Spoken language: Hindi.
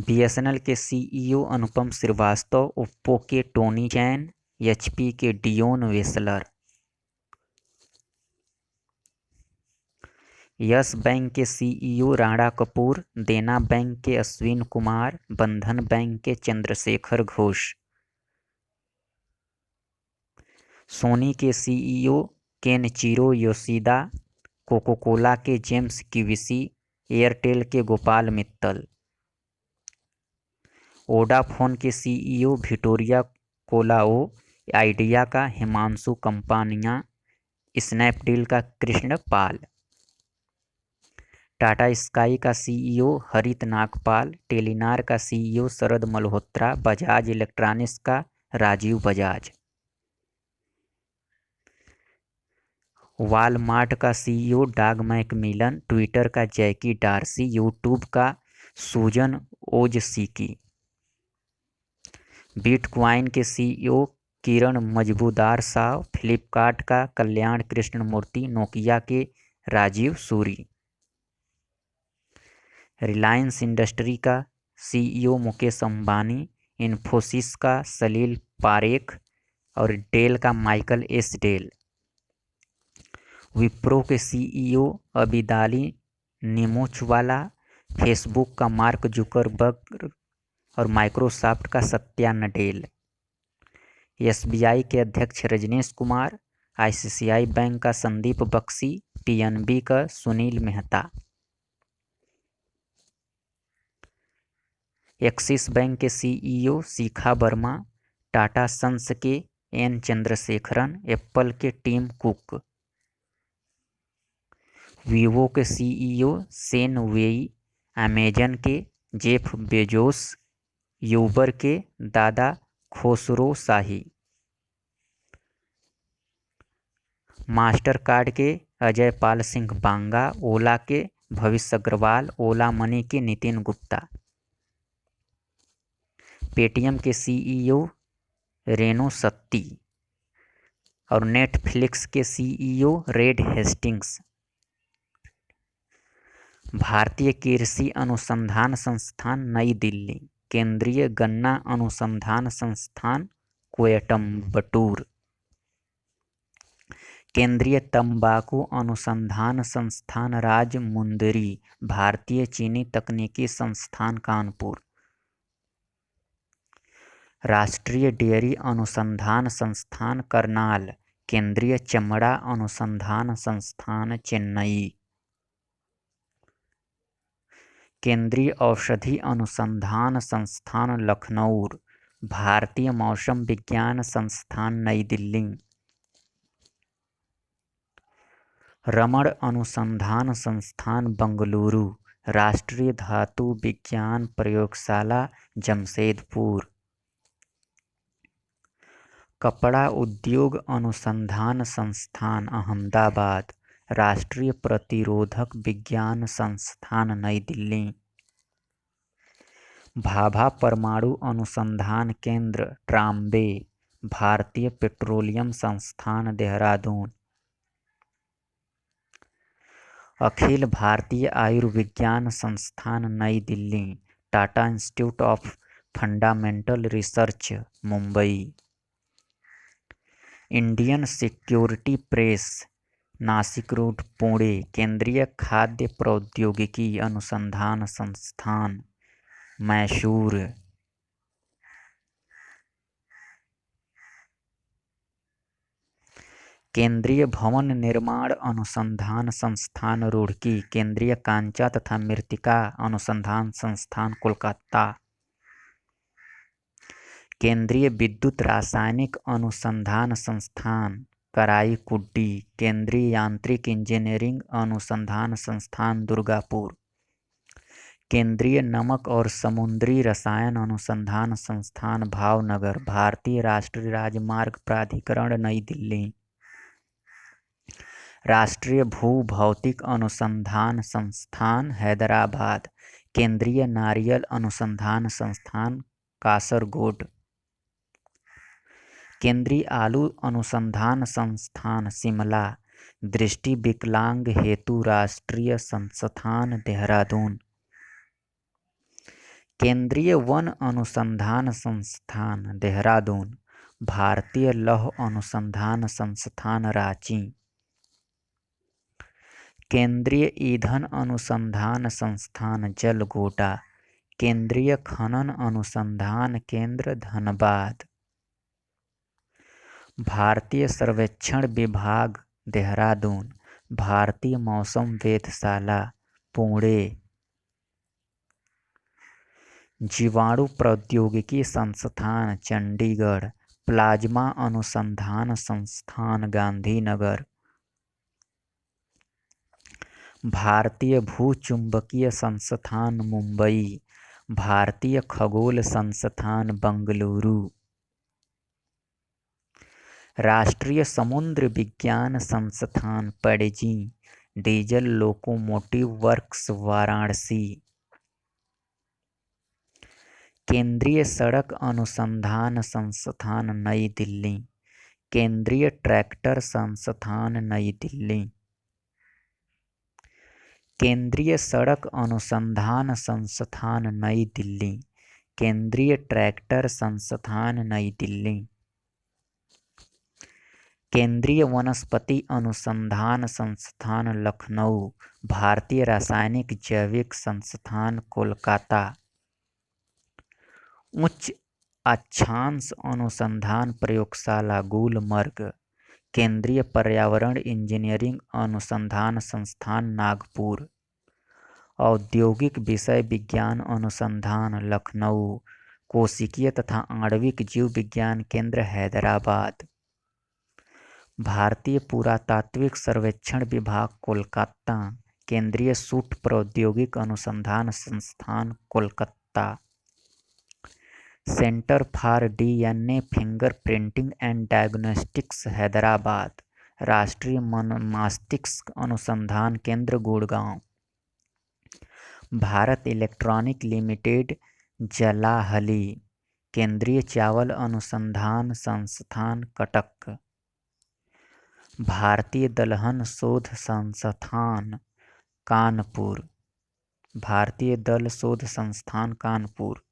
बीएसएनएल के सीईओ अनुपम श्रीवास्तव, ओप्पो के टोनी चैन, एचपी के डियोन वेसलर, यस बैंक के सीईओ राणा कपूर, देना बैंक के अश्विन कुमार, बंधन बैंक के चंद्रशेखर घोष, सोनी के सीईओ केनचिरो योशिदा, कोको कोला के जेम्स क्विसी, एयरटेल के गोपाल मित्तल, वोडाफोन के सीईओ विक्टोरिया कोलाओ, आइडिया का हिमांशु कंपानिया, स्नैपडील का कृष्ण पाल, टाटा स्काई का सीईओ हरित नागपाल, टेलीनार का सीईओ शरद मल्होत्रा, बजाज इलेक्ट्रॉनिक्स का राजीव बजाज, वॉलमार्ट का सीईओ डॉग मैकमिलन, ट्विटर का जैकी डार्सी, यूट्यूब का सुजन ओजसीकी, बिटकॉइन के सीईओ किरण मजबूदार साव, फ्लिपकार्ट का कल्याण कृष्णमूर्ति, नोकिया के राजीव सूरी, रिलायंस इंडस्ट्री का सीईओ मुकेश अंबानी, इन्फोसिस का सलील पारेख और डेल का माइकल एस डेल, विप्रो के सीईओ अबिदाली निमोचवाला, फेसबुक का मार्क जुकरबर्ग और माइक्रोसॉफ्ट का सत्या नडेल, एसबीआई के अध्यक्ष रजनीश कुमार, आईसीआईसीआई बैंक का संदीप बख्शी, पीएनबी का सुनील मेहता, एक्सिस बैंक के सीईओ शिखा वर्मा, टाटा सन्स के एन चंद्रशेखरन, एप्पल के टिम कुक, वीवो के सीईओ शेन वेई, अमेजन के जेफ बेजोस, यूबर के दादा खोसरो शाही, मास्टर कार्ड के अजय पाल सिंह बांगा, ओला के भविष्य अग्रवाल, ओला मनी के नितिन गुप्ता, पेटीएम के सीईओ रेनो सत्ती और नेटफ्लिक्स के सीईओ रेड हेस्टिंग्स, भारतीय कृषि अनुसंधान संस्थान नई दिल्ली, केंद्रीय गन्ना अनुसंधान संस्थान कोयम्बटूर, केंद्रीय तंबाकू अनुसंधान संस्थान राजमुंदरी, भारतीय चीनी तकनीकी संस्थान कानपुर, राष्ट्रीय डेयरी अनुसंधान संस्थान करनाल, केंद्रीय चमड़ा अनुसंधान संस्थान चेन्नई, केंद्रीय औषधि अनुसंधान संस्थान लखनऊ, भारतीय मौसम विज्ञान संस्थान नई दिल्ली, रमण अनुसंधान संस्थान बंगलुरु, राष्ट्रीय धातु विज्ञान प्रयोगशाला जमशेदपुर, कपड़ा उद्योग अनुसंधान संस्थान अहमदाबाद, राष्ट्रीय प्रतिरोधक विज्ञान संस्थान नई दिल्ली, भाभा परमाणु अनुसंधान केंद्र ट्राम्बे, भारतीय पेट्रोलियम संस्थान देहरादून, अखिल भारतीय आयुर्विज्ञान संस्थान नई Delhi, Tata institute of fundamental research Mumbai, Indian security press Nashik road Pune, केंद्रीय खाद्य प्रौद्योगिकी अनुसंधान संस्थान मैसूर, केंद्रीय भवन निर्माण अनुसंधान संस्थान रुड़की, केंद्रीय कांचा तथा मृत्तिका अनुसंधान संस्थान कोलकाता, केंद्रीय विद्युत रासायनिक अनुसंधान संस्थान कराईकुड्डी, केंद्रीय यांत्रिक इंजीनियरिंग अनुसंधान संस्थान दुर्गापुर, केंद्रीय नमक और समुद्री रसायन अनुसंधान संस्थान भावनगर, भारतीय राष्ट्रीय राजमार्ग प्राधिकरण नई दिल्ली, राष्ट्रीय भूभौतिक अनुसंधान संस्थान हैदराबाद, केंद्रीय नारियल अनुसंधान संस्थान कासरगोड, केंद्रीय आलू अनुसंधान संस्थान शिमला, दृष्टि विकलांग हेतु राष्ट्रीय संस्थान देहरादून, केंद्रीय वन अनुसंधान संस्थान देहरादून, भारतीय लौह अनुसंधान संस्थान रांची, केंद्रीय ईंधन अनुसंधान संस्थान जलगोटा, केंद्रीय खनन अनुसंधान केंद्र धनबाद, भारतीय सर्वेक्षण विभाग देहरादून, भारतीय मौसम वेधशाला पुणे, जीवाणु प्रौद्योगिकी संस्थान चंडीगढ़, प्लाज्मा अनुसंधान संस्थान गांधीनगर, भारतीय भूचुंबकीय संस्थान मुंबई, भारतीय खगोल संस्थान बेंगलुरु, राष्ट्रीय समुद्र विज्ञान संस्थान Panaji, diesel locomotive works Varanasi, केंद्रीय सड़क अनुसंधान संस्थान नई दिल्ली, केंद्रीय ट्रैक्टर संस्थान नई दिल्ली, केंद्रीय सड़क अनुसंधान संस्थान नई दिल्ली, केंद्रीय ट्रैक्टर संस्थान नई दिल्ली, केंद्रीय वनस्पति अनुसंधान संस्थान लखनऊ, भारतीय रासायनिक जैविक संस्थान कोलकाता, उच्च अक्षांश अनुसंधान प्रयोगशाला गुलमर्ग, केंद्रीय पर्यावरण इंजीनियरिंग अनुसंधान संस्थान नागपुर, औद्योगिक विषय विज्ञान अनुसंधान लखनऊ, कोशिकीय तथा आणविक जीव विज्ञान केंद्र हैदराबाद, भारतीय पुरातात्विक सर्वेक्षण विभाग कोलकाता, केंद्रीय सूट प्रौद्योगिक अनुसंधान संस्थान Kolkata, centre for DNA fingerprinting and diagnostics Hyderabad, राष्ट्रीय मस्तिष्क अनुसंधान केंद्र गुड़गांव, भारत इलेक्ट्रॉनिक लिमिटेड जलाहली, केंद्रीय चावल अनुसंधान संस्थान कटक, भारतीय दलहन शोध संस्थान कानपुर, भारतीय दल शोध संस्थान कानपुर,